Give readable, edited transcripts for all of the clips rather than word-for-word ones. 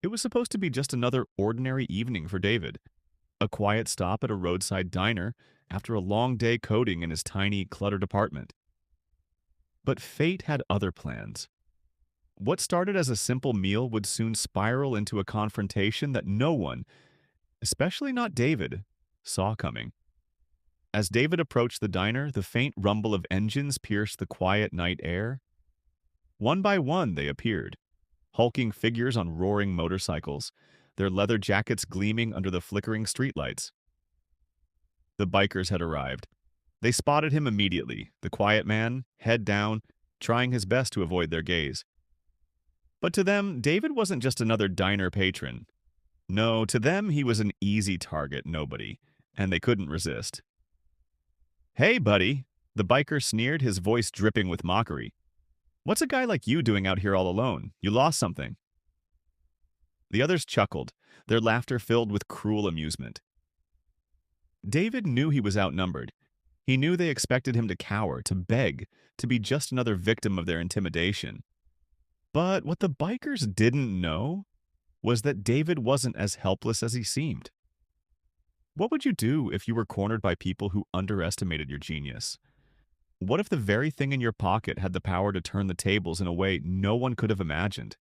It was supposed to be just another ordinary evening for David, a quiet stop at a roadside diner after a long day coding in his tiny, cluttered apartment. But fate had other plans. What started as a simple meal would soon spiral into a confrontation that no one, especially not David, saw coming. As David approached the diner, the faint rumble of engines pierced the quiet night air. One by one they appeared, hulking figures on roaring motorcycles, their leather jackets gleaming under the flickering streetlights. The bikers had arrived. They spotted him immediately, the quiet man, head down, trying his best to avoid their gaze. But to them, David wasn't just another diner patron. No, to them he was an easy target nobody, and they couldn't resist. "Hey, buddy," the biker sneered, his voice dripping with mockery. "What's a guy like you doing out here all alone? You lost something." The others chuckled, their laughter filled with cruel amusement. David knew he was outnumbered. He knew they expected him to cower, to beg, to be just another victim of their intimidation. But what the bikers didn't know was that David wasn't as helpless as he seemed. What would you do if you were cornered by people who underestimated your genius? What if the very thing in your pocket had the power to turn the tables in a way no one could have imagined?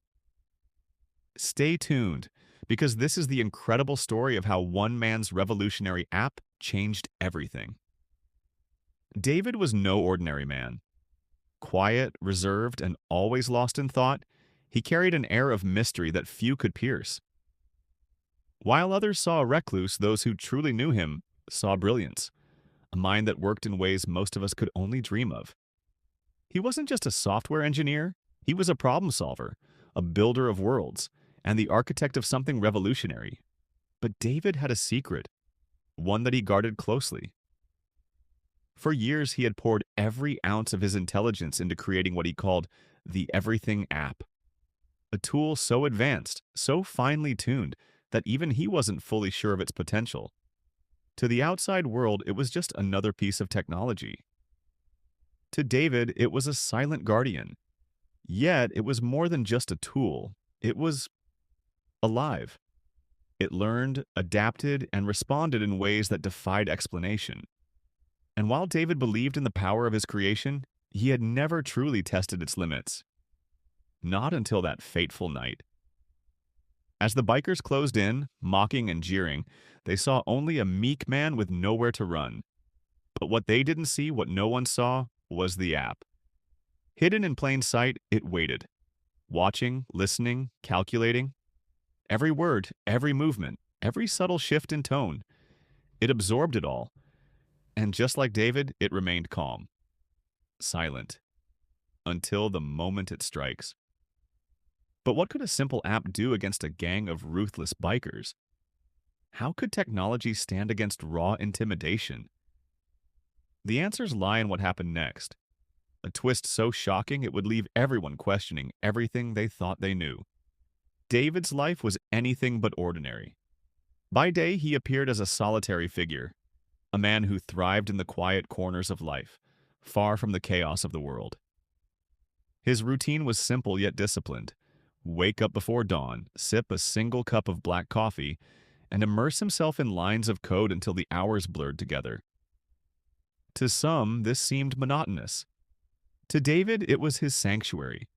Stay tuned, because this is the incredible story of how one man's revolutionary app changed everything. David was no ordinary man. Quiet, reserved, and always lost in thought, he carried an air of mystery that few could pierce. While others saw a recluse, those who truly knew him saw brilliance, a mind that worked in ways most of us could only dream of. He wasn't just a software engineer, he was a problem solver, a builder of worlds, and the architect of something revolutionary. But David had a secret, one that he guarded closely. For years, he had poured every ounce of his intelligence into creating what he called the Everything app, a tool so advanced, so finely tuned, that even he wasn't fully sure of its potential. To the outside world, it was just another piece of technology. To David, it was a silent guardian. Yet, it was more than just a tool. It was alive. It learned, adapted, and responded in ways that defied explanation. And while David believed in the power of his creation, he had never truly tested its limits. Not until that fateful night. As the bikers closed in, mocking and jeering, they saw only a meek man with nowhere to run. But what they didn't see, what no one saw, was the app. Hidden in plain sight, it waited. Watching, listening, calculating. Every word, every movement, every subtle shift in tone. It absorbed it all. And just like David, it remained calm. Silent. Until the moment it strikes. But what could a simple app do against a gang of ruthless bikers? How could technology stand against raw intimidation? The answers lie in what happened next. A twist so shocking it would leave everyone questioning everything they thought they knew. David's life was anything but ordinary. By day, he appeared as a solitary figure, a man who thrived in the quiet corners of life, far from the chaos of the world. His routine was simple yet disciplined. Wake up before dawn, sip a single cup of black coffee, and immerse himself in lines of code until the hours blurred together. To some, this seemed monotonous. To David, it was his sanctuary.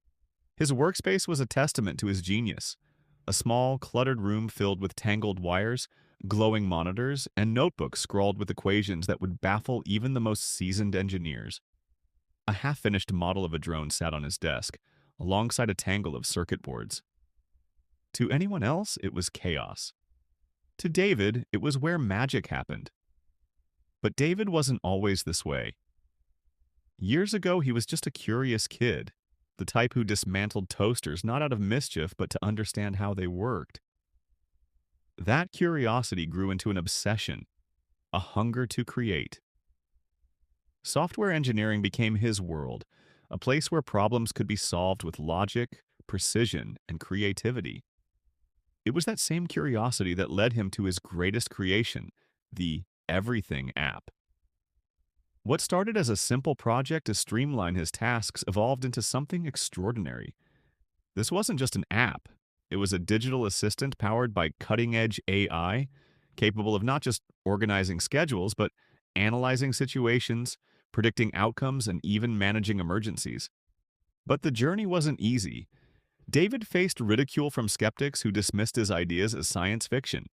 His workspace was a testament to his genius, a small, cluttered room filled with tangled wires, glowing monitors, and notebooks scrawled with equations that would baffle even the most seasoned engineers. A half-finished model of a drone sat on his desk, alongside a tangle of circuit boards. To anyone else, it was chaos. To David, it was where magic happened. But David wasn't always this way. Years ago, he was just a curious kid, the type who dismantled toasters not out of mischief but to understand how they worked. That curiosity grew into an obsession, a hunger to create. Software engineering became his world, a place where problems could be solved with logic, precision, and creativity. It was that same curiosity that led him to his greatest creation, the Everything app. What started as a simple project to streamline his tasks evolved into something extraordinary. This wasn't just an app, It was a digital assistant powered by cutting-edge AI, capable of not just organizing schedules, but analyzing situations, predicting outcomes, and even managing emergencies. But the journey wasn't easy. David faced ridicule from skeptics who dismissed his ideas as science fiction.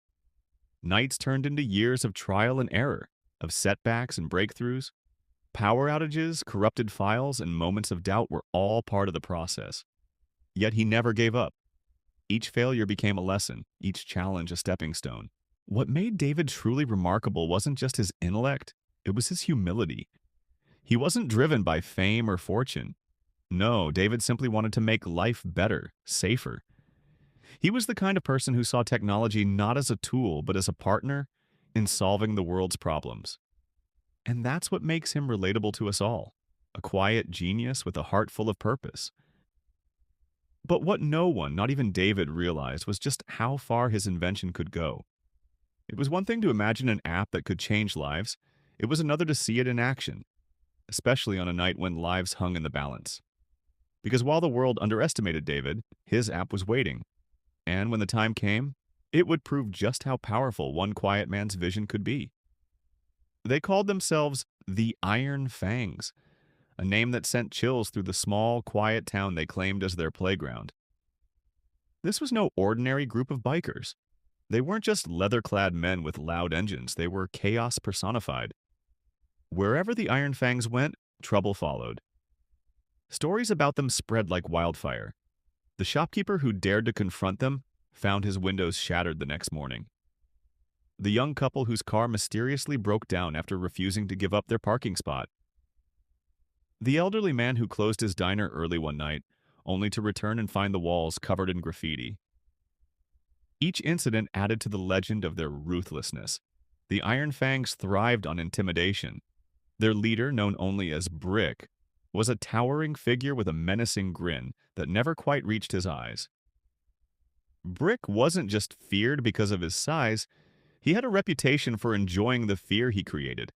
Nights turned into years of trial and error, of setbacks and breakthroughs. Power outages, corrupted files, and moments of doubt were all part of the process. Yet he never gave up. Each failure became a lesson, each challenge a stepping stone. What made David truly remarkable wasn't just his intellect, it was his humility. He wasn't driven by fame or fortune. No, David simply wanted to make life better, safer. He was the kind of person who saw technology not as a tool, but as a partner in solving the world's problems. And that's what makes him relatable to us all, a quiet genius with a heart full of purpose. But what no one, not even David, realized was just how far his invention could go. It was one thing to imagine an app that could change lives. It was another to see it in action, especially on a night when lives hung in the balance. Because while the world underestimated David, his app was waiting. And when the time came, it would prove just how powerful one quiet man's vision could be. They called themselves the Iron Fangs, a name that sent chills through the small, quiet town they claimed as their playground. This was no ordinary group of bikers. They weren't just leather-clad men with loud engines, they were chaos personified. Wherever the Iron Fangs went, trouble followed. Stories about them spread like wildfire. The shopkeeper who dared to confront them found his windows shattered the next morning. The young couple whose car mysteriously broke down after refusing to give up their parking spot. The elderly man who closed his diner early one night, only to return and find the walls covered in graffiti. Each incident added to the legend of their ruthlessness. The Iron Fangs thrived on intimidation. Their leader, known only as Brick, was a towering figure with a menacing grin that never quite reached his eyes. Brick wasn't just feared because of his size, he had a reputation for enjoying the fear he created.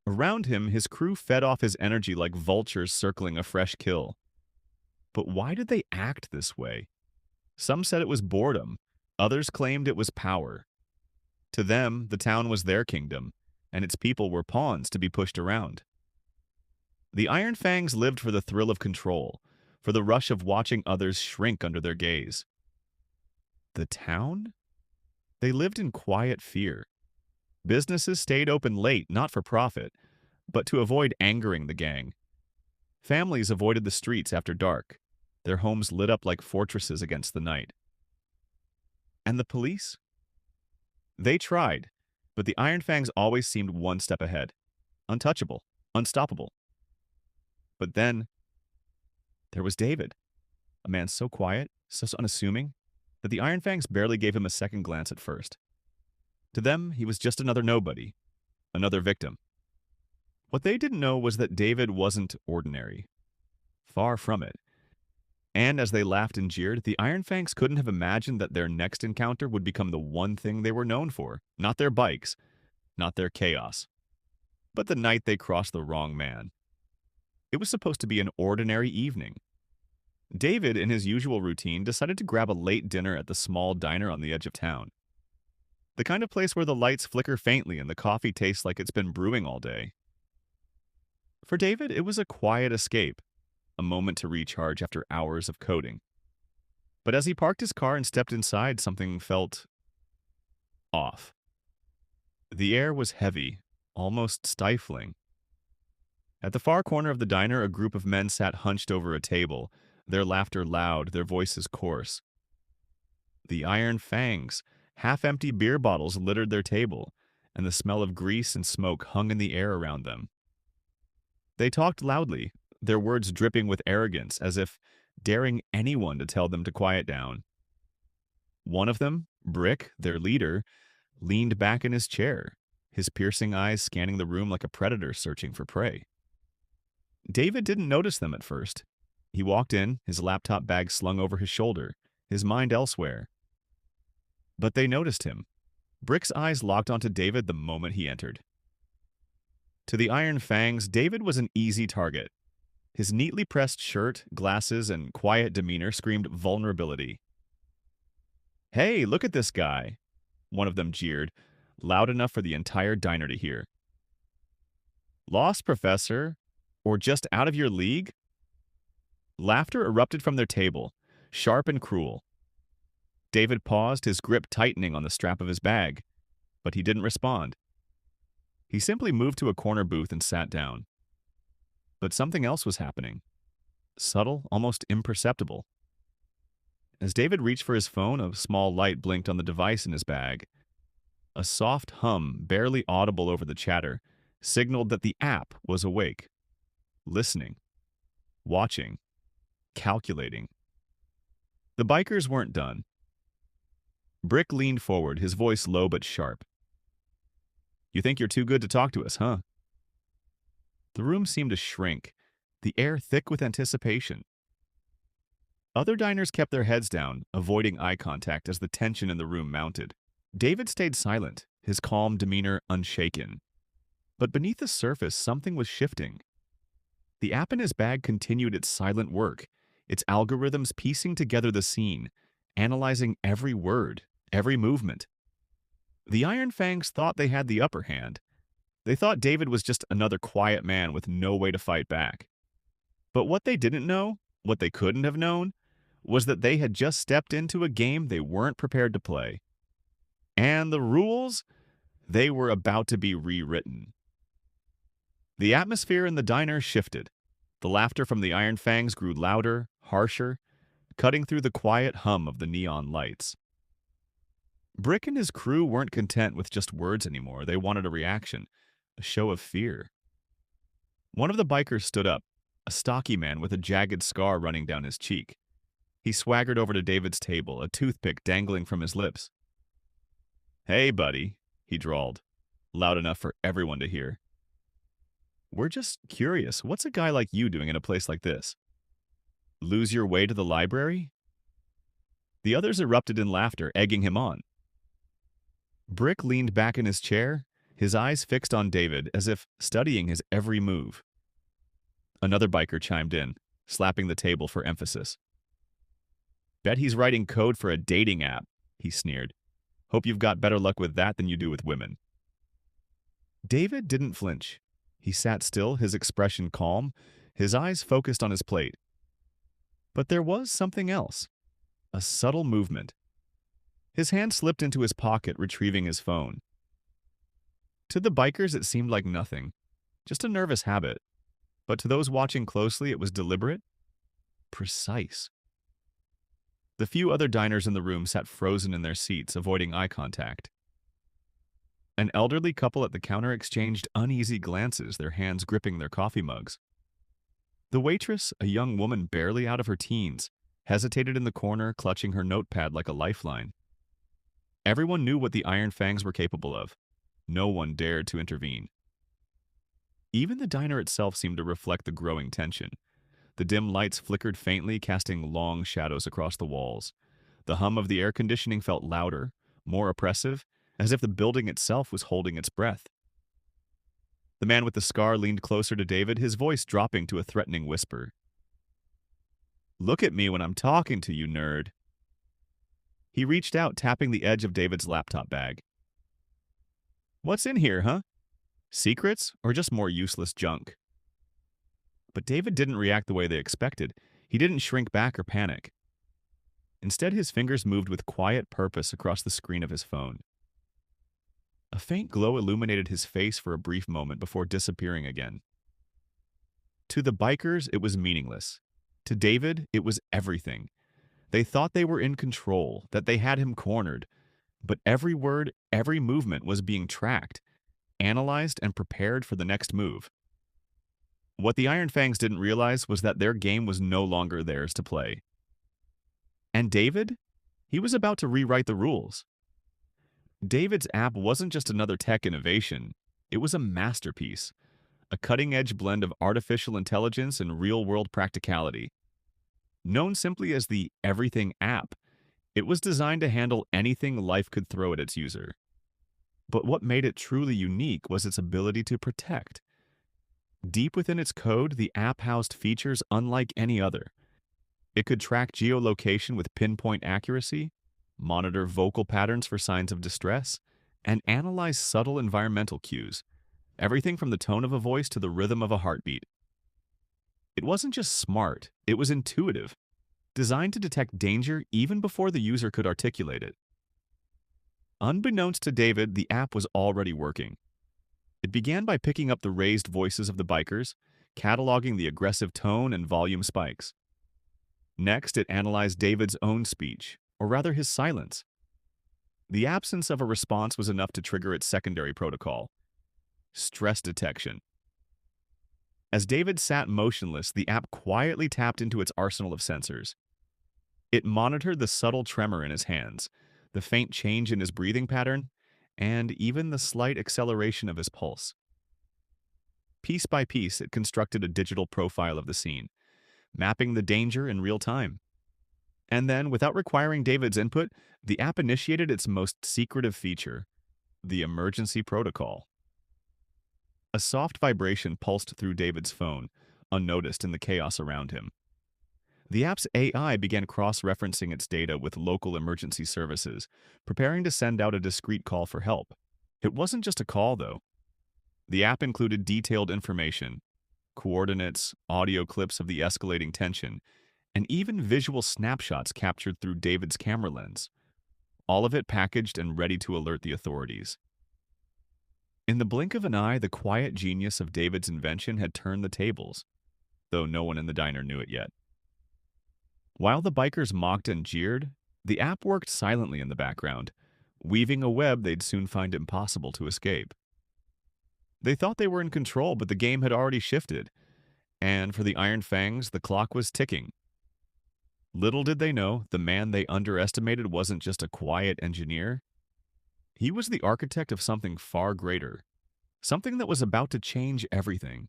Around him, his crew fed off his energy like vultures circling a fresh kill. But why did they act this way? Some said it was boredom, others claimed it was power. To them, the town was their kingdom, and its people were pawns to be pushed around. The Iron Fangs lived for the thrill of control, for the rush of watching others shrink under their gaze. The town? They lived in quiet fear. Businesses stayed open late, not for profit, but to avoid angering the gang. Families avoided the streets after dark, their homes lit up like fortresses against the night. And the police? They tried, but the Iron Fangs always seemed one step ahead. Untouchable, unstoppable. But then, there was David, a man so quiet, so unassuming, that the Iron Fangs barely gave him a second glance at first. To them, he was just another nobody, another victim. What they didn't know was that David wasn't ordinary. Far from it. And as they laughed and jeered, the Iron Fangs couldn't have imagined that their next encounter would become the one thing they were known for. Not their bikes, not their chaos, but the night they crossed the wrong man. It was supposed to be an ordinary evening. David, in his usual routine, decided to grab a late dinner at the small diner on the edge of town. The kind of place where the lights flicker faintly and the coffee tastes like it's been brewing all day. For David, it was a quiet escape, a moment to recharge after hours of coding. But as he parked his car and stepped inside, something felt off. The air was heavy, almost stifling. At the far corner of the diner, a group of men sat hunched over a table, their laughter loud, their voices coarse. The Iron Fangs, half-empty beer bottles littered their table, and the smell of grease and smoke hung in the air around them. They talked loudly, their words dripping with arrogance, as if daring anyone to tell them to quiet down. One of them, Brick, their leader, leaned back in his chair, his piercing eyes scanning the room like a predator searching for prey. David didn't notice them at first. He walked in, his laptop bag slung over his shoulder, his mind elsewhere. But they noticed him. Brick's eyes locked onto David the moment he entered. To the Iron Fangs, David was an easy target. His neatly pressed shirt, glasses, and quiet demeanor screamed vulnerability. "Hey, look at this guy," one of them jeered, loud enough for the entire diner to hear. "Lost, Professor? Or just out of your league?" Laughter erupted from their table, sharp and cruel. David paused, his grip tightening on the strap of his bag, but he didn't respond. He simply moved to a corner booth and sat down. But something else was happening. Subtle, almost imperceptible. As David reached for his phone, a small light blinked on the device in his bag. A soft hum, barely audible over the chatter, signaled that the app was awake, listening, watching, calculating. The bikers weren't done. Brick leaned forward, his voice low but sharp. "You think you're too good to talk to us, huh?" The room seemed to shrink, the air thick with anticipation. Other diners kept their heads down, avoiding eye contact as the tension in the room mounted. David stayed silent, his calm demeanor unshaken. But beneath the surface, something was shifting. The app in his bag continued its silent work, its algorithms piecing together the scene, analyzing every word, every movement. The Iron Fangs thought they had the upper hand. They thought David was just another quiet man with no way to fight back. But what they didn't know, what they couldn't have known, was that they had just stepped into a game they weren't prepared to play. And the rules? They were about to be rewritten. The atmosphere in the diner shifted. The laughter from the Iron Fangs grew louder, harsher, cutting through the quiet hum of the neon lights. Brick and his crew weren't content with just words anymore. They wanted a reaction, a show of fear. One of the bikers stood up, a stocky man with a jagged scar running down his cheek. He swaggered over to David's table, a toothpick dangling from his lips. "Hey, buddy," he drawled, loud enough for everyone to hear. "We're just curious, what's a guy like you doing in a place like this? Lose your way to the library?" The others erupted in laughter, egging him on. Brick leaned back in his chair, his eyes fixed on David as if studying his every move. Another biker chimed in, slapping the table for emphasis. "Bet he's writing code for a dating app," he sneered. "Hope you've got better luck with that than you do with women." David didn't flinch. He sat still, his expression calm, his eyes focused on his plate. But there was something else, a subtle movement. His hand slipped into his pocket, retrieving his phone. To the bikers, it seemed like nothing, just a nervous habit. But to those watching closely, it was deliberate, precise. The few other diners in the room sat frozen in their seats, avoiding eye contact. An elderly couple at the counter exchanged uneasy glances, their hands gripping their coffee mugs. The waitress, a young woman barely out of her teens, hesitated in the corner, clutching her notepad like a lifeline. Everyone knew what the Iron Fangs were capable of. No one dared to intervene. Even the diner itself seemed to reflect the growing tension. The dim lights flickered faintly, casting long shadows across the walls. The hum of the air conditioning felt louder, more oppressive, as if the building itself was holding its breath. The man with the scar leaned closer to David, his voice dropping to a threatening whisper. "Look at me when I'm talking to you, nerd." He reached out, tapping the edge of David's laptop bag. "What's in here, huh? Secrets or just more useless junk?" But David didn't react the way they expected. He didn't shrink back or panic. Instead, his fingers moved with quiet purpose across the screen of his phone. A faint glow illuminated his face for a brief moment before disappearing again. To the bikers, it was meaningless. To David, it was everything. They thought they were in control, that they had him cornered. But every word, every movement was being tracked, analyzed, and prepared for the next move. What the Iron Fangs didn't realize was that their game was no longer theirs to play. And David? He was about to rewrite the rules. David's app wasn't just another tech innovation. It was a masterpiece, a cutting-edge blend of artificial intelligence and real-world practicality. Known simply as the Everything app, it was designed to handle anything life could throw at its user. But what made it truly unique was its ability to protect. Deep within its code, the app housed features unlike any other. It could track geolocation with pinpoint accuracy, monitor vocal patterns for signs of distress, and analyze subtle environmental cues, everything from the tone of a voice to the rhythm of a heartbeat. It wasn't just smart, it was intuitive, designed to detect danger even before the user could articulate it. Unbeknownst to David, the app was already working. It began by picking up the raised voices of the bikers, cataloging the aggressive tone and volume spikes. Next, it analyzed David's own speech, or rather his silence. The absence of a response was enough to trigger its secondary protocol: stress detection. As David sat motionless, the app quietly tapped into its arsenal of sensors. It monitored the subtle tremor in his hands, the faint change in his breathing pattern, and even the slight acceleration of his pulse. Piece by piece, it constructed a digital profile of the scene, mapping the danger in real time. And then, without requiring David's input, the app initiated its most secretive feature: the emergency protocol. A soft vibration pulsed through David's phone, unnoticed in the chaos around him. The app's AI began cross-referencing its data with local emergency services, preparing to send out a discreet call for help. It wasn't just a call, though. The app included detailed information: coordinates, audio clips of the escalating tension, and even visual snapshots captured through David's camera lens, all of it packaged and ready to alert the authorities. In the blink of an eye, the quiet genius of David's invention had turned the tables, though no one in the diner knew it yet. While the bikers mocked and jeered, the app worked silently in the background, weaving a web they'd soon find impossible to escape. They thought they were in control, but the game had already shifted, and for the Iron Fangs, the clock was ticking. Little did they know, the man they underestimated wasn't just a quiet engineer. He was the architect of something far greater, something that was about to change everything.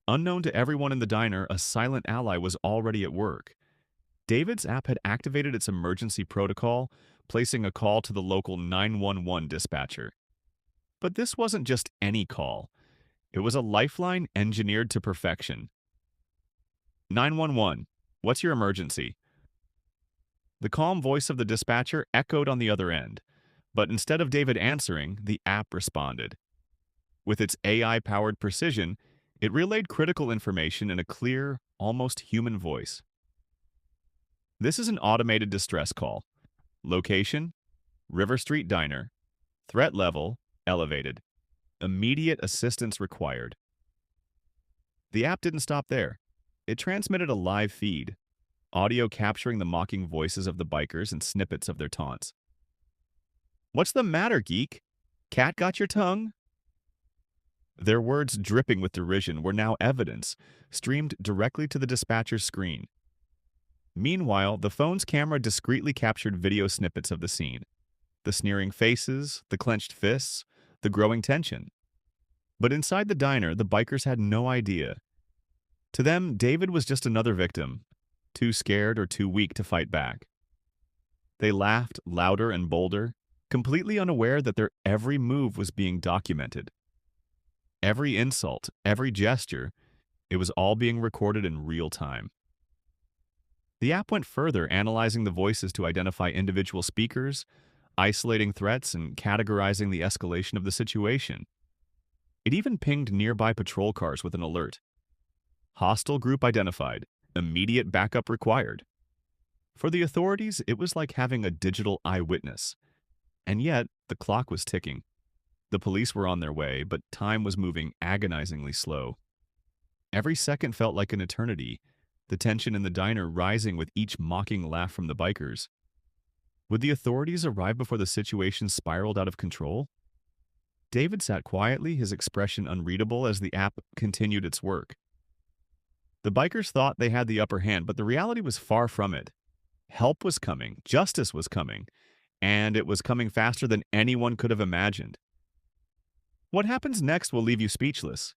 Unknown to everyone in the diner, a silent ally was already at work. David's app had activated its emergency protocol, placing a call to the local 911 dispatcher. But this wasn't just any call. It was a lifeline engineered to perfection. 911, what's your emergency? The calm voice of the dispatcher echoed on the other end, but instead of David answering, the app responded. With its AI-powered precision, it relayed critical information in a clear, almost human voice. This is an automated distress call. Location: River Street Diner. Threat level: elevated. Immediate assistance required. The app didn't stop there. It transmitted a live feed, audio capturing the mocking voices of the bikers and snippets of their taunts. "What's the matter, geek? Cat got your tongue?" Their words, dripping with derision, were now evidence, streamed directly to the dispatcher's screen. Meanwhile, the phone's camera discreetly captured video snippets of the scene: the sneering faces, the clenched fists, the growing tension. But inside the diner, the bikers had no idea. To them, David was just another victim, too scared or too weak to fight back. They laughed louder and bolder, completely unaware that their every move was being documented. Every insult, every gesture, it was all being recorded in real time. The app went further, analyzing the voices to identify individual speakers, isolating threats, and categorizing the escalation of the situation. It even pinged nearby patrol cars with an alert: hostile group identified, immediate backup required. For the authorities, it was like having a digital eyewitness. And yet, the clock was ticking. The police were on their way, but time was moving agonizingly slow. Every second felt like an eternity, the tension in the diner rising with each mocking laugh from the bikers. Would the authorities arrive before the situation spiraled out of control? David sat quietly, his expression unreadable as the app continued its work. The bikers thought they had the upper hand, but the reality was far from it. Help was coming, justice was coming, and it was coming faster than anyone could have imagined. What happens next will leave you speechless,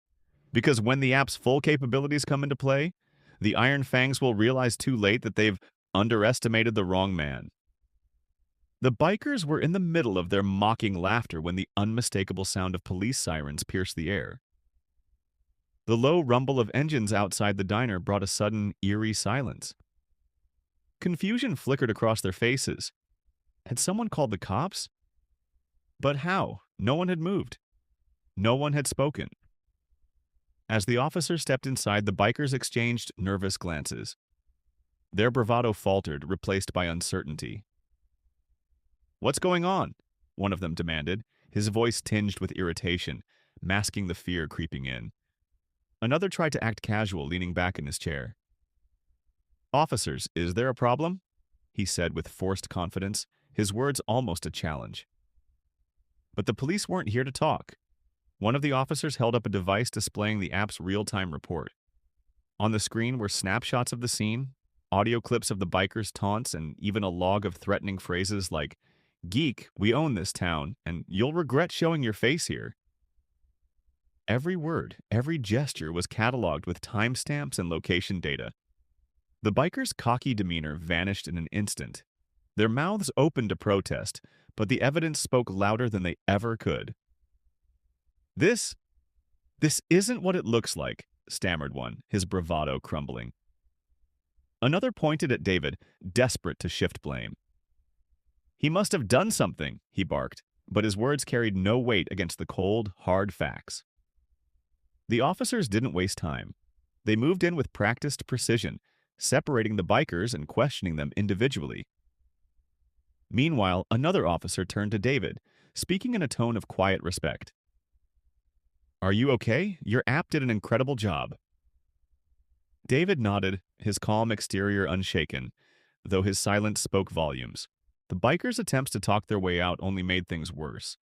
because when the app's full capabilities come into play, the Iron Fangs will realize too late that they've underestimated the wrong man. The bikers were in the middle of their mocking laughter when the unmistakable sound of police sirens pierced the air. The low rumble of engines outside the diner brought a sudden, eerie silence. Confusion flickered across their faces. Had someone called the cops? But how? No one had moved. No one had spoken. As the officer stepped inside, the bikers exchanged nervous glances. Their bravado faltered, replaced by uncertainty. "What's going on?" one of them demanded, his voice tinged with irritation, masking the fear creeping in. Another tried to act casual, leaning back in his chair. "Officers, is there a problem?" he said with forced confidence, his words almost a challenge. But the police weren't here to talk. One of the officers held up a device displaying the app's real-time report. On the screen were snapshots of the scene, audio clips of the bikers' taunts, and even a log of threatening phrases like, "Geek, we own this town, and you'll regret showing your face here." Every word, every gesture was cataloged with timestamps and location data. The bikers' cocky demeanor vanished in an instant. Their mouths opened to protest, but the evidence spoke louder than they ever could. This isn't what it looks like," stammered one, his bravado crumbling. Another pointed at David, desperate to shift blame. "He must have done something," he barked, but his words carried no weight against the cold, hard facts. The officers didn't waste time. They moved in with practiced precision, separating the bikers and questioning them individually. Meanwhile, another officer turned to David, speaking in a tone of quiet respect. "Are you okay? Your app did an incredible job." David nodded, his calm exterior unshaken, though his silence spoke volumes. The bikers' attempts to talk their way out only made things worse.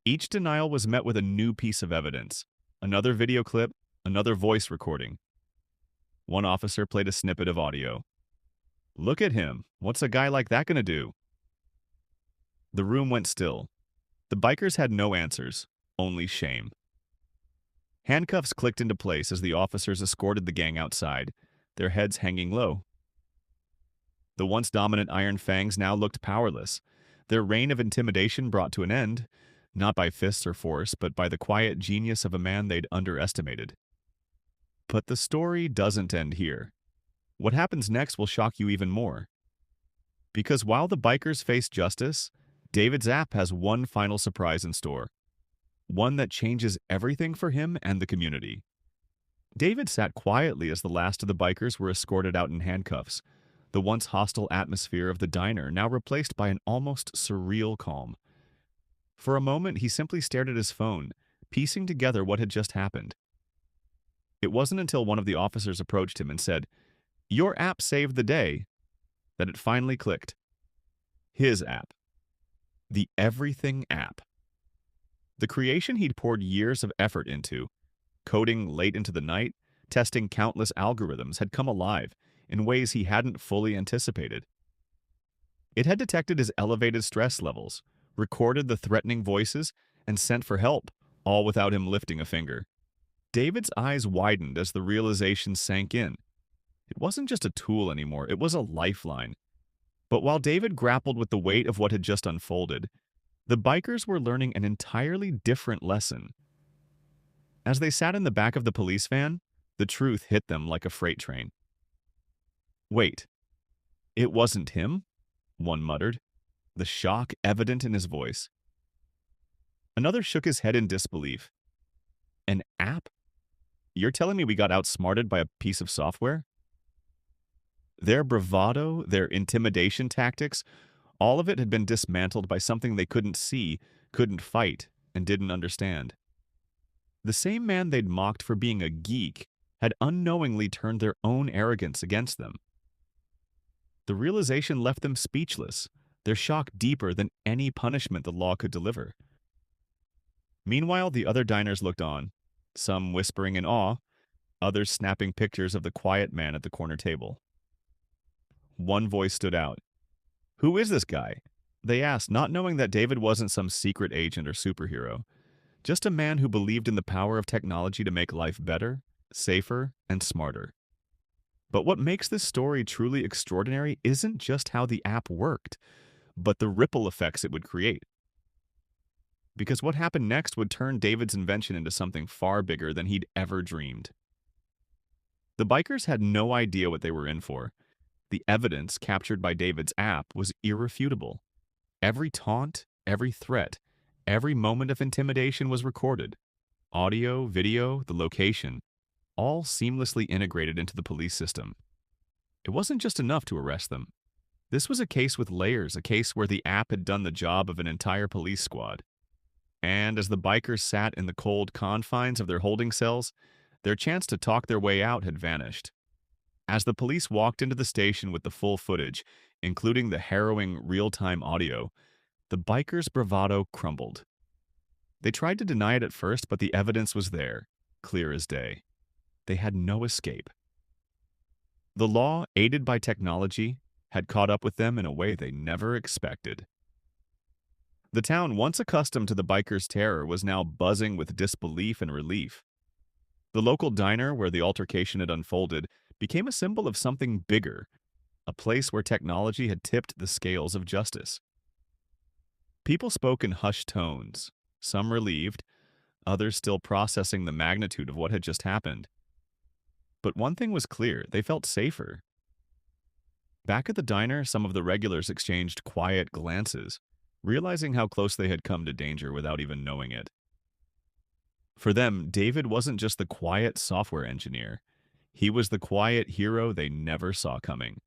Each denial was met with a new piece of evidence. Another video clip, another voice recording. One officer played a snippet of audio. "Look at him. What's a guy like that gonna do?" The room went still. The bikers had no answers, only shame. Handcuffs clicked into place as the officers escorted the gang outside, their heads hanging low. The once dominant Iron Fangs now looked powerless, their reign of intimidation brought to an end, not by fists or force, but by the quiet genius of a man they'd underestimated. But the story doesn't end here. What happens next will shock you even more. Because while the bikers face justice, David's app has one final surprise in store. One that changes everything for him and the community. David sat quietly as the last of the bikers were escorted out in handcuffs, the once hostile atmosphere of the diner now replaced by an almost surreal calm. For a moment, he simply stared at his phone, piecing together what had just happened. It wasn't until one of the officers approached him and said, "Your app saved the day," that it finally clicked. His app. The Everything app. The creation he'd poured years of effort into, coding late into the night, testing countless algorithms, had come alive in ways he hadn't fully anticipated. It had detected his elevated stress levels, recorded the threatening voices, and sent for help, all without him lifting a finger. David's eyes widened as the realization sank in. It wasn't just a tool anymore, it was a lifeline. But while David grappled with the weight of what had just unfolded, the bikers were learning an entirely different lesson. As they sat in the back of the police van, the truth hit them like a freight train. "Wait, it wasn't him?" one muttered, the shock evident in his voice. Another shook his head in disbelief. "An app? You're telling me we got outsmarted by a piece of software?" Their bravado, their intimidation tactics, all of it had been dismantled by something they couldn't see, couldn't fight, and didn't understand. The same man they'd mocked for being a geek had unknowingly turned their own arrogance against them. The realization left them speechless, their shock deeper than any punishment the law could deliver. Meanwhile, the other diners looked on, some whispering in awe, others snapping pictures of the quiet man at the corner table. One voice stood out. "Who is this guy?" they asked, not knowing that David wasn't some secret agent or superhero, just a man who believed in the power of technology to make life better, safer, and smarter. But what makes this story truly extraordinary isn't just how the app worked, but the ripple effects it would create. Because what happened next would turn David's invention into something far bigger than he'd ever dreamed. The bikers had no idea what they were in for. The evidence captured by David's app was irrefutable. Every taunt, every threat, every moment of intimidation was recorded. Audio, video, the location, all seamlessly integrated into the police system. It wasn't just enough to arrest them. This was a case with layers, a case where the app had done the job of an entire police squad. And as the bikers sat in the cold confines of their holding cells, their chance to talk their way out had vanished. As the police walked into the station with the full footage, including the harrowing real-time audio, the bikers' bravado crumbled. They tried to deny it at first, but the evidence was there, clear as day. They had no escape. The law, aided by technology, had caught up with them in a way they never expected. The town, once accustomed to the bikers' terror, was now buzzing with disbelief and relief. The local diner where the altercation had unfolded became a symbol of something bigger, a place where technology had tipped the scales of justice. People spoke in hushed tones, some relieved, others still processing the magnitude of what had just happened. But one thing was clear, they felt safer. Back at the diner, some of the regulars exchanged quiet glances, realizing how close they had come to danger without even knowing it. For them, David wasn't just the quiet software engineer. He was the quiet hero they never saw coming.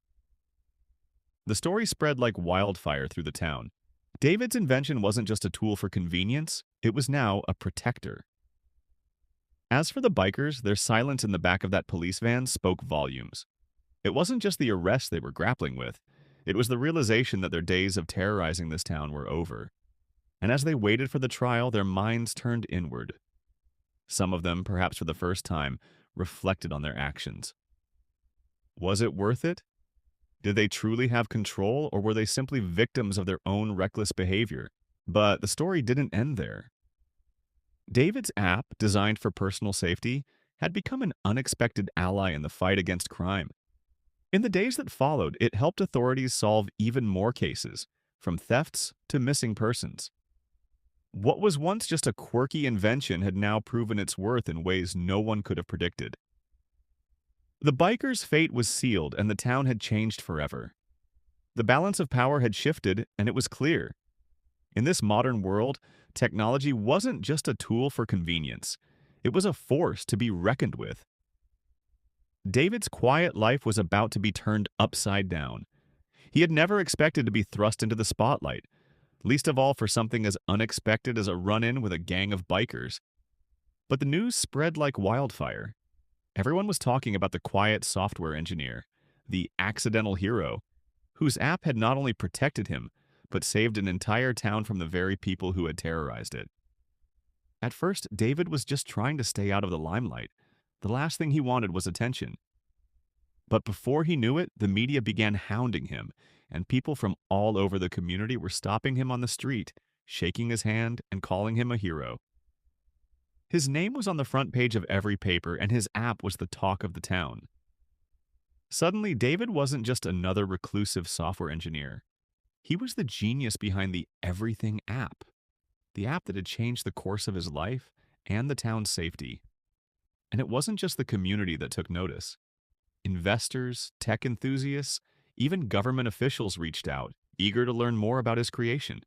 The story spread like wildfire through the town. David's invention wasn't just a tool for convenience, it was now a protector. As for the bikers, their silence in the back of that police van spoke volumes. It wasn't just the arrest they were grappling with, it was the realization that their days of terrorizing this town were over. And as they waited for the trial, their minds turned inward. Some of them, perhaps for the first time, reflected on their actions. Was it worth it? Did they truly have control, or were they simply victims of their own reckless behavior? But the story didn't end there. David's app, designed for personal safety, had become an unexpected ally in the fight against crime. In the days that followed, it helped authorities solve even more cases, from thefts to missing persons. What was once just a quirky invention had now proven its worth in ways no one could have predicted. The bikers' fate was sealed, and the town had changed forever. The balance of power had shifted, and it was clear. In this modern world, technology wasn't just a tool for convenience. It was a force to be reckoned with. David's quiet life was about to be turned upside down. He had never expected to be thrust into the spotlight, least of all for something as unexpected as a run-in with a gang of bikers. But the news spread like wildfire. Everyone was talking about the quiet software engineer, the accidental hero, whose app had not only protected him, but saved an entire town from the very people who had terrorized it. At first, David was just trying to stay out of the limelight. The last thing he wanted was attention. But before he knew it, the media began hounding him, and people from all over the community were stopping him on the street, shaking his hand, and calling him a hero. His name was on the front page of every paper, and his app was the talk of the town. Suddenly, David wasn't just another reclusive software engineer. He was the genius behind the Everything app, the app that had changed the course of his life and the town's safety. And it wasn't just the community that took notice. Investors, tech enthusiasts, even government officials reached out, eager to learn more about his creation.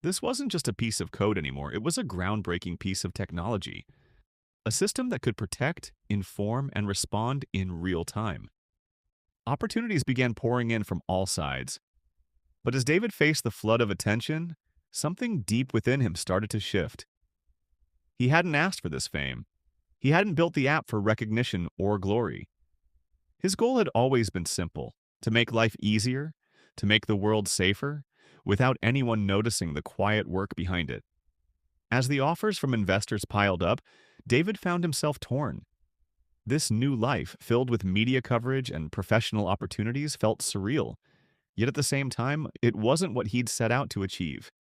This wasn't just a piece of code anymore, it was a groundbreaking piece of technology. A system that could protect, inform, and respond in real time. Opportunities began pouring in from all sides. But as David faced the flood of attention, something deep within him started to shift. He hadn't asked for this fame. He hadn't built the app for recognition or glory. His goal had always been simple: to make life easier, to make the world safer, without anyone noticing the quiet work behind it. As the offers from investors piled up, David found himself torn. This new life, filled with media coverage and professional opportunities, felt surreal. Yet at the same time, it wasn't what he'd set out to achieve.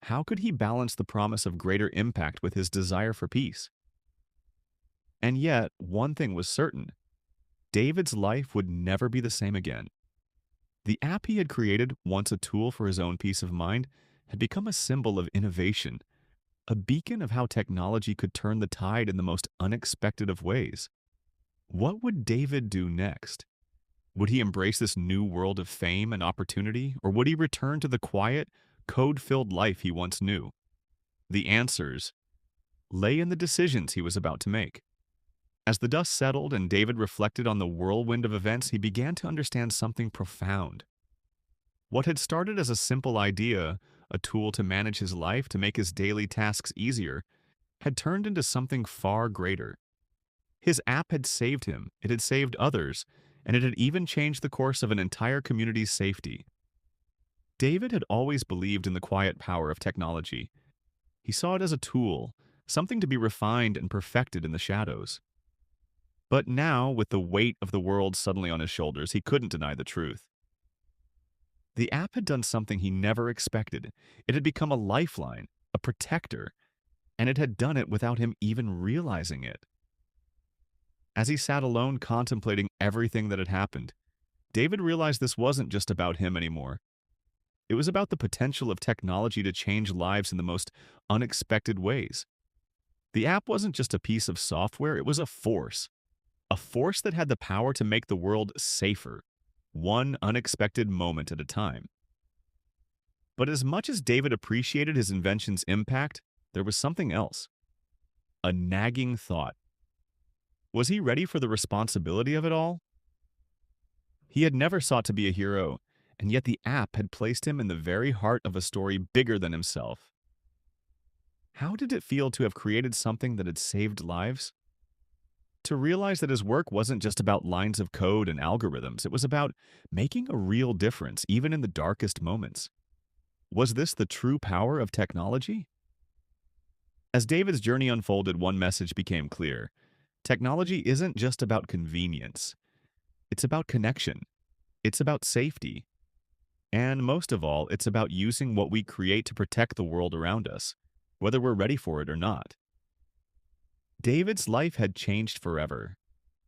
How could he balance the promise of greater impact with his desire for peace? And yet, one thing was certain: David's life would never be the same again. The app he had created, once a tool for his own peace of mind, had become a symbol of innovation, a beacon of how technology could turn the tide in the most unexpected of ways. What would David do next? Would he embrace this new world of fame and opportunity, or would he return to the quiet, code-filled life he once knew? The answers lay in the decisions he was about to make. As the dust settled and David reflected on the whirlwind of events, he began to understand something profound. What had started as a simple idea, a tool to manage his life, to make his daily tasks easier, had turned into something far greater. His app had saved him, it had saved others, and it had even changed the course of an entire community's safety. David had always believed in the quiet power of technology. He saw it as a tool, something to be refined and perfected in the shadows. But now, with the weight of the world suddenly on his shoulders, he couldn't deny the truth. The app had done something he never expected. It had become a lifeline, a protector, and it had done it without him even realizing it. As he sat alone contemplating everything that had happened, David realized this wasn't just about him anymore. It was about the potential of technology to change lives in the most unexpected ways. The app wasn't just a piece of software, it was a force that had the power to make the world safer, one unexpected moment at a time. But as much as David appreciated his invention's impact, there was something else. A nagging thought. Was he ready for the responsibility of it all? He had never sought to be a hero, and yet the app had placed him in the very heart of a story bigger than himself. How did it feel to have created something that had saved lives? To realize that his work wasn't just about lines of code and algorithms, it was about making a real difference, even in the darkest moments. Was this the true power of technology? As David's journey unfolded, one message became clear. Technology isn't just about convenience. It's about connection. It's about safety. And most of all, it's about using what we create to protect the world around us, whether we're ready for it or not. David's life had changed forever,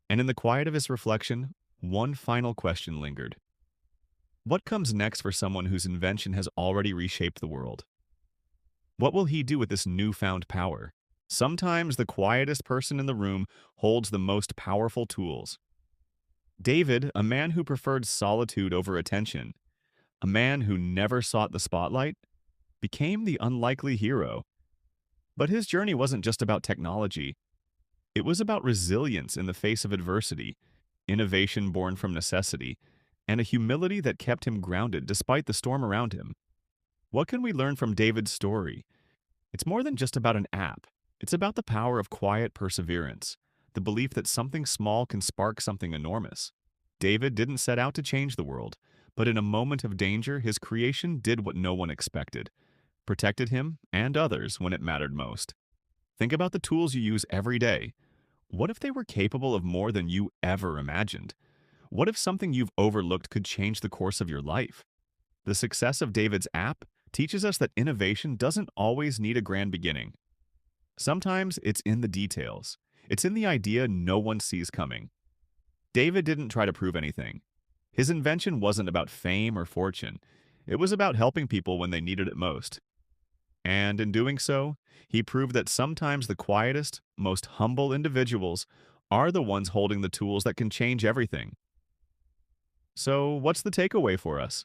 and in the quiet of his reflection, one final question lingered. What comes next for someone whose invention has already reshaped the world? What will he do with this newfound power? Sometimes the quietest person in the room holds the most powerful tools. David, a man who preferred solitude over attention, a man who never sought the spotlight, became the unlikely hero. But his journey wasn't just about technology. It was about resilience in the face of adversity, innovation born from necessity, and a humility that kept him grounded despite the storm around him. What can we learn from David's story? It's more than just about an app. It's about the power of quiet perseverance, the belief that something small can spark something enormous. David didn't set out to change the world, but in a moment of danger, his creation did what no one expected, protected him and others when it mattered most. Think about the tools you use every day. What if they were capable of more than you ever imagined? What if something you've overlooked could change the course of your life? The success of David's app teaches us that innovation doesn't always need a grand beginning. Sometimes it's in the details. It's in the idea no one sees coming. David didn't try to prove anything. His invention wasn't about fame or fortune. It was about helping people when they needed it most. And in doing so, he proved that sometimes the quietest, most humble individuals are the ones holding the tools that can change everything. So, what's the takeaway for us?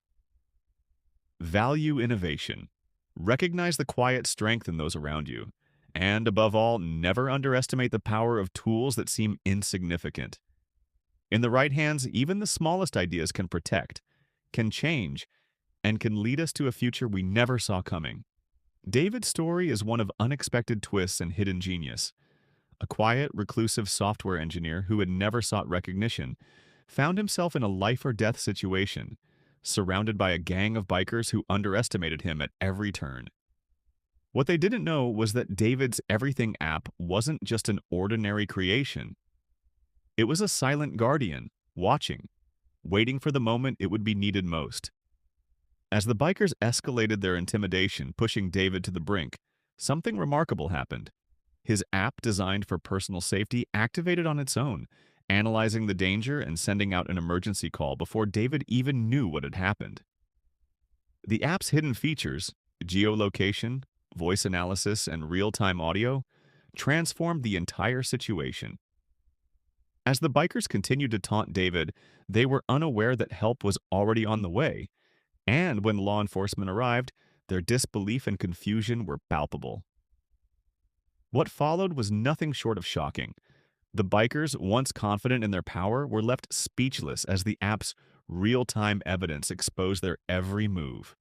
Value innovation. Recognize the quiet strength in those around you. And above all, never underestimate the power of tools that seem insignificant. In the right hands, even the smallest ideas can protect, can change, and can lead us to a future we never saw coming. David's story is one of unexpected twists and hidden genius. A quiet, reclusive software engineer who had never sought recognition found himself in a life-or-death situation, surrounded by a gang of bikers who underestimated him at every turn. What they didn't know was that David's Everything app wasn't just an ordinary creation. It was a silent guardian, watching, waiting for the moment it would be needed most. As the bikers escalated their intimidation, pushing David to the brink, something remarkable happened. His app, designed for personal safety, activated on its own, analyzing the danger and sending out an emergency call before David even knew what had happened. The app's hidden features, geolocation, voice analysis, and real-time audio, transformed the entire situation. As the bikers continued to taunt David, they were unaware that help was already on the way, and when law enforcement arrived, their disbelief and confusion were palpable. What followed was nothing short of shocking. The bikers, once confident in their power, were left speechless as the app's real-time evidence exposed their every move.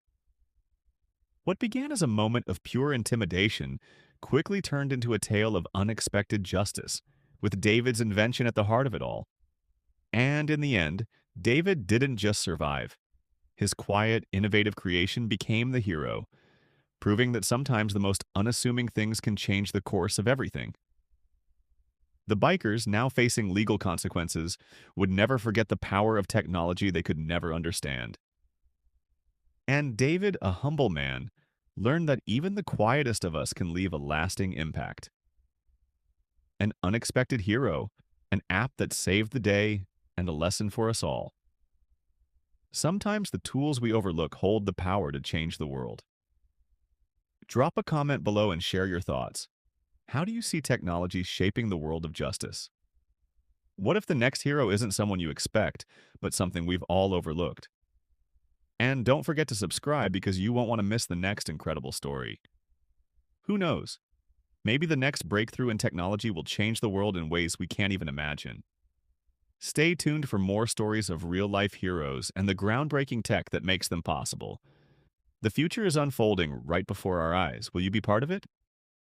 What began as a moment of pure intimidation quickly turned into a tale of unexpected justice, with David's invention at the heart of it all. And in the end, David didn't just survive. His quiet, innovative creation became the hero, proving that sometimes the most unassuming things can change the course of everything. The bikers, now facing legal consequences, would never forget the power of technology they could never understand. And David, a humble man, learned that even the quietest of us can leave a lasting impact. An unexpected hero, an app that saved the day, and a lesson for us all. Sometimes the tools we overlook hold the power to change the world. Drop a comment below and share your thoughts. How do you see technology shaping the world of justice? What if the next hero isn't someone you expect, but something we've all overlooked? And don't forget to subscribe because you won't want to miss the next incredible story. Who knows? Maybe the next breakthrough in technology will change the world in ways we can't even imagine. Stay tuned for more stories of real-life heroes and the groundbreaking tech that makes them possible. The future is unfolding right before our eyes. Will you be part of it?